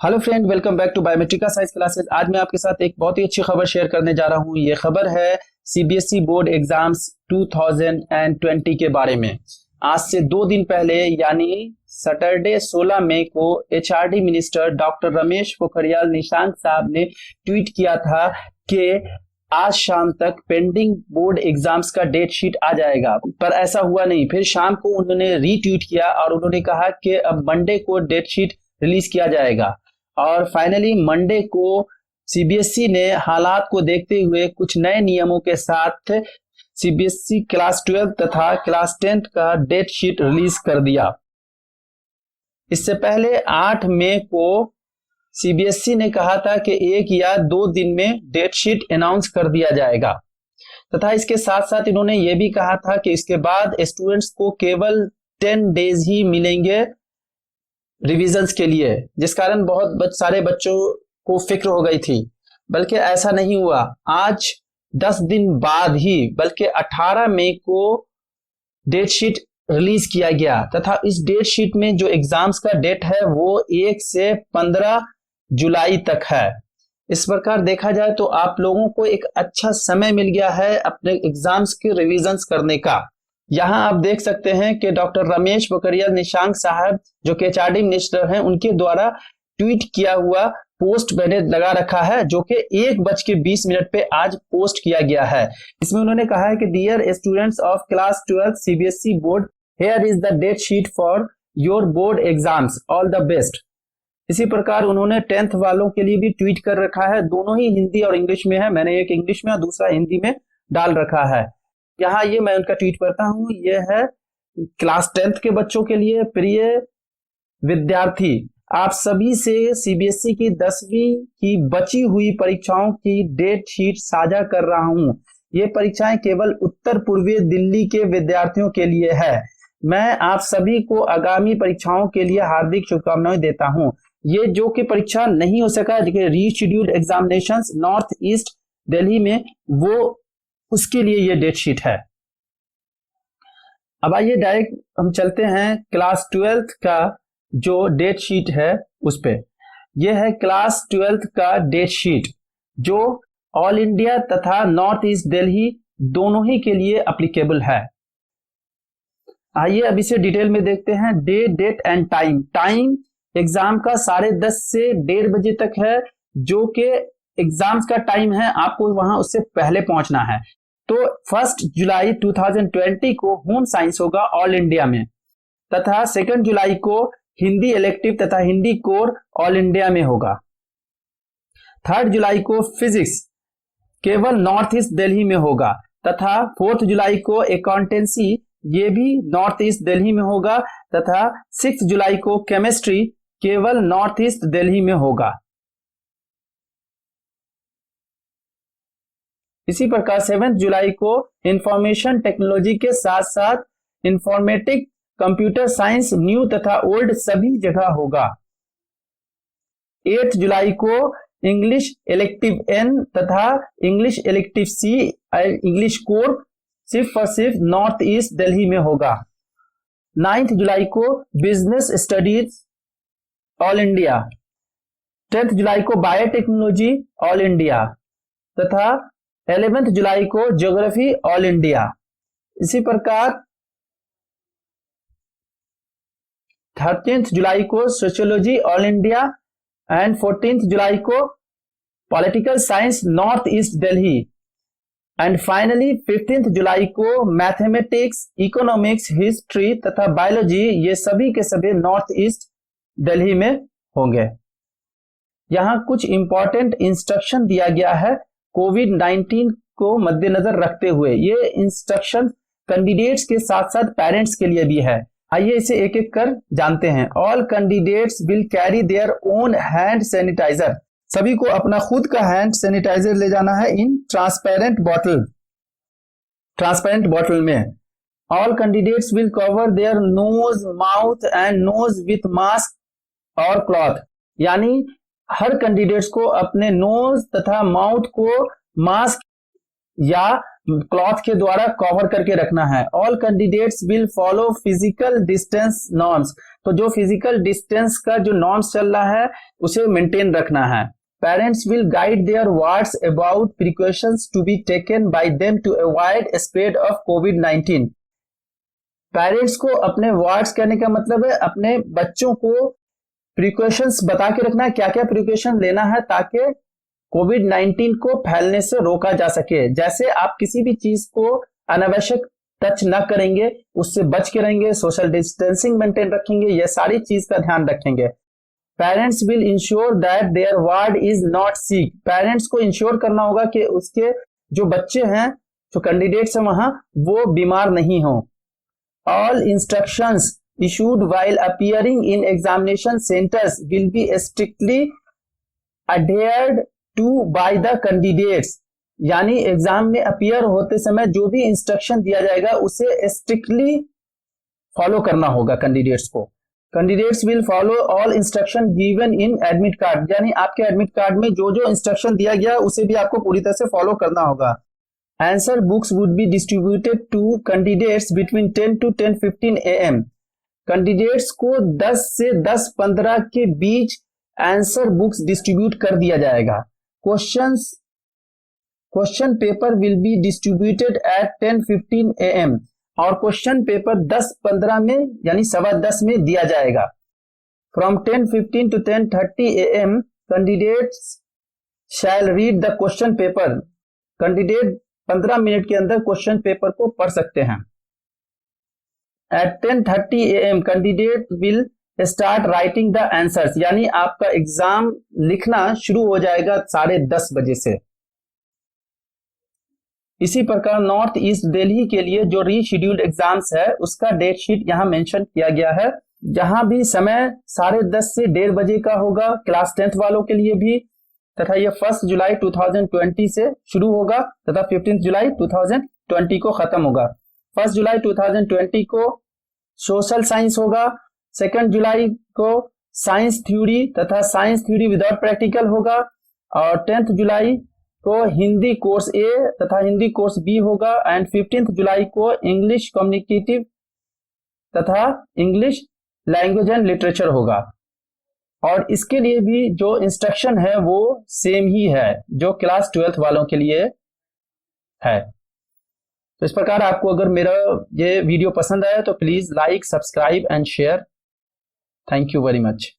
Hello friend, welcome back to Biometrica science classes. आज मैं आपके साथ एक बहुत ही अच्छी खबर शेयर करने जा रहा हूँ। ये खबर है सीबीएसई बोर्ड एग्जाम्स 2020 के बारे में। आज से 2 दिन पहले यानी सैटरडे 16 मई को HRD minister doctor Ramesh Pokhriyal Nishank साहब ने ट्वीट किया था कि आज शाम तक पेंडिंग बोर्ड एग्जाम्स का डेट शीट आ जाएगा, पर ऐसा हुआ नहीं। फिर शाम को उन्होंने रीट्वीट किया और उन्होंने कहा कि अब मंडे को डेट शीट रिलीज किया जाएगा। और फाइनली मंडे को सीबीएसई ने हालात को देखते हुए कुछ नए नियमों के साथ सीबीएसई क्लास 12 तथा क्लास 10 का डेट शीट रिलीज कर दिया। इससे पहले 8 मई को सीबीएसई ने कहा था कि 1 या 2 दिन में डेट शीट अनाउंस कर दिया जाएगा, तथा इसके साथ साथ इन्होंने ये भी कहा था कि इसके बाद स्टूडेंट्स को केवल 10 डेज ही मिलेंगे रिविजन्स के लिए, जिस कारण बहुत सारे बच्चों को फिक्र हो गई थी। बल्कि ऐसा नहीं हुआ। आज 10 दिन बाद ही बल्कि 18 मई को डेट शीट रिलीज किया गया, तथा इस डेट शीट में जो एग्जाम्स का डेट है वो 1 से 15 जुलाई तक है। इस प्रकार देखा जाए तो आप लोगों को एक अच्छा समय मिल गया है अपने एग्जाम्स के रिविजन्स करने का। यहाँ आप देख सकते हैं कि डॉक्टर रमेश पोखरियाल निशंक साहब जो कि एचआरडी मिनिस्टर हैं, उनके द्वारा ट्वीट किया हुआ पोस्ट मैंने लगा रखा है, जो कि 1:20 पे आज पोस्ट किया गया है। इसमें उन्होंने कहा है कि dear students of class 12 CBSE board, here is the date sheet for your board exams, all the best. इसी प्रकार उन्होंने 10th वालों के लिए भी ट्वीट कर रखा है। दोनों ही हिंदी और इंग्लिश में है। मैंने एक इंग्लिश में और दूसरा हिंदी में डाल रखा है। यहाँ ये मैं उनका ट्वीट करता हूँ। ये है क्लास 10th के बच्चों के लिए। प्रिय विद्यार्थी, आप सभी से सीबीएसई की 10वीं की बची हुई परीक्षाओं की डेट शीट साझा कर रहा हूँ। ये परीक्षाएं केवल उत्तर पूर्वी दिल्ली के विद्यार्थियों के लिए है। मैं आप सभी को आगामी परीक्षाओं के लिए हार्दिक शुभकामनाएं देता हूँ। ये जो कि परीक्षा नहीं हो सका, rescheduled examinations north east Delhi में, वो उसके लिए ये डेट शीट है। अब आइए डायरेक्ट हम चलते हैं क्लास 12 का जो डेट शीट है उस पे। ये है क्लास 12 का डेट शीट, जो ऑल इंडिया तथा नॉर्थ ईस्ट दिल्ली दोनों ही के लिए एप्लीकेबल है। आइए अब इसे डिटेल में देखते हैं। Day, date and time. Time exam का 10:30 से 1:30 बजे तक है, जो कि एग्जाम्स का टाइम है। आपको वहां उससे पहले पहुंचना है। तो 1 जुलाई 2020 को होम साइंस होगा ऑल इंडिया में, तथा 2 जुलाई को हिंदी इलेक्टिव तथा हिंदी कोर ऑल इंडिया में होगा। 3 जुलाई को फिजिक्स केवल नॉर्थ ईस्ट दिल्ली में होगा, तथा 4 जुलाई को अकाउंटेंसी, ये भी नॉर्थ ईस्ट दिल्ली में होगा, तथा 6 जुलाई को केमिस्ट्री केवल नॉर्थ ईस्ट दिल्ली में होगा। इसी प्रकार 7 जुलाई को इंफॉर्मेशन टेक्नोलॉजी के साथ साथ इंफॉर्मेटिक, कंप्यूटर साइंस न्यू तथा ओल्ड सभी जगह होगा। 8 जुलाई को इंग्लिश इलेक्टिव N तथा English elective C, English core सिर्फ और सिर्फ नॉर्थ ईस्ट दिल्ली में होगा। 9 जुलाई को बिजनेस स्टडीज ऑल इंडिया। 10 जुलाई को बायोटेक्नोलॉजी ऑल इंडिया, तथा 11 जुलाई को ज्योग्राफी ऑल इंडिया। इसी प्रकार 13 जुलाई को सोशियोलॉजी ऑल इंडिया एंड 14 जुलाई को political science north east Delhi, and finally 15 जुलाई को मैथमेटिक्स, इकोनॉमिक्स, हिस्ट्री तथा बायोलॉजी, ये सभी के सभी नॉर्थ ईस्ट दिल्ली में होंगे। यहाँ कुछ इंपॉर्टेंट इंस्ट्रक्शन दिया गया है कोविड-19 को मद्देनजर रखते हुए। ये इंस्ट्रक्शन कैंडिडेट्स के साथ साथ पेरेंट्स के लिए भी है। आइए इसे एक एक कर जानते हैं। All candidates will carry their own hand sanitiser. सभी को अपना खुद का हैंड सैनिटाइजर ले जाना है इन ट्रांसपेरेंट बॉटल में। All candidates will cover their nose, mouth and nose with mask और क्लॉथ। यानी हर कैंडिडेट्स को अपने नोज तथा माउथ को मास्क या क्लॉथ के द्वारा कवर करके रखना है। All candidates will follow physical distance norms, तो जो फिजिकल डिस्टेंस का जो नॉर्म्स चल रहा है उसे मेंटेन रखना है। Parents will guide their wards about precautions to be taken by them to avoid spread of कोविड-19। पेरेंट्स को अपने वार्ड्स कहने का मतलब है अपने बच्चों को प्रिकॉशंस बता के रखना है, क्या क्या प्रिकॉशन लेना है ताकि कोविड-19 को फैलने से रोका जा सके। जैसे आप किसी भी चीज को अनावश्यक टच न करेंगे, उससे बच के रहेंगे, सोशल डिस्टेंसिंग मेंटेन रखेंगे, ये सारी चीज का ध्यान रखेंगे। Parents will ensure that their ward is not sick, parents को इंश्योर करना होगा कि उसके जो बच्चे हैं, जो कैंडिडेट्स हैं वहां, वो बीमार नहीं हो। All instructions issued while appearing in examination centers will be strictly adhered to by the candidates, यानी एग्जाम में अपीयर होते समय जो भी इंस्ट्रक्शन दिया जाएगा उसे स्ट्रिक्टली फॉलो करना होगा कैंडिडेट्स को। Candidates will follow all instruction given in admit card, यानी आपके एडमिट कार्ड में जो जो इंस्ट्रक्शन दिया गया उसे भी आपको पूरी तरह से फॉलो करना होगा। Answer books would be distributed to candidates between 10 to 10:15 AM, candidates को 10 से 10:15 के बीच आंसर बुक्स डिस्ट्रीब्यूट कर दिया जाएगा। Question paper will be distributed at 10:15 AM, और क्वेश्चन पेपर 10:15 में यानी 10:15 में दिया जाएगा। From 10:15 to 10:30 AM candidates shall read the question paper, candidate 15 minute के अंदर क्वेश्चन पेपर को पढ़ सकते हैं। At 10:30 AM candidate will start writing the answers, यानी आपका एग्जाम लिखना शुरू हो जाएगा 10:30 बजे से। इसी प्रकार नॉर्थ ईस्ट दिल्ली के लिए जो रीशेड्यूल्ड एग्जाम्स है उसका डेट शीट यहाँ मेंशन किया गया है, जहां भी समय 10:30 से 1:30 बजे का होगा क्लास 10th वालों के लिए भी, तथा ये 1 जुलाई 2020 से शुरू होगा तथा 15 जुलाई 2020 को खत्म होगा। 1 जुलाई 2020 को सोशल साइंस होगा, 2 जुलाई को साइंस थ्योरी तथा साइंस थ्योरी विदाउट प्रैक्टिकल होगा, और 10 जुलाई को हिंदी कोर्स ए तथा हिंदी कोर्स बी होगा, एंड 15 जुलाई को इंग्लिश कम्युनिकेटिव तथा इंग्लिश लैंग्वेज एंड लिटरेचर होगा। और इसके लिए भी जो इंस्ट्रक्शन है वो सेम ही है जो क्लास 12th वालों के लिए है। तो इस प्रकार आपको अगर मेरा ये वीडियो पसंद आया तो please like, subscribe and share. Thank you very much.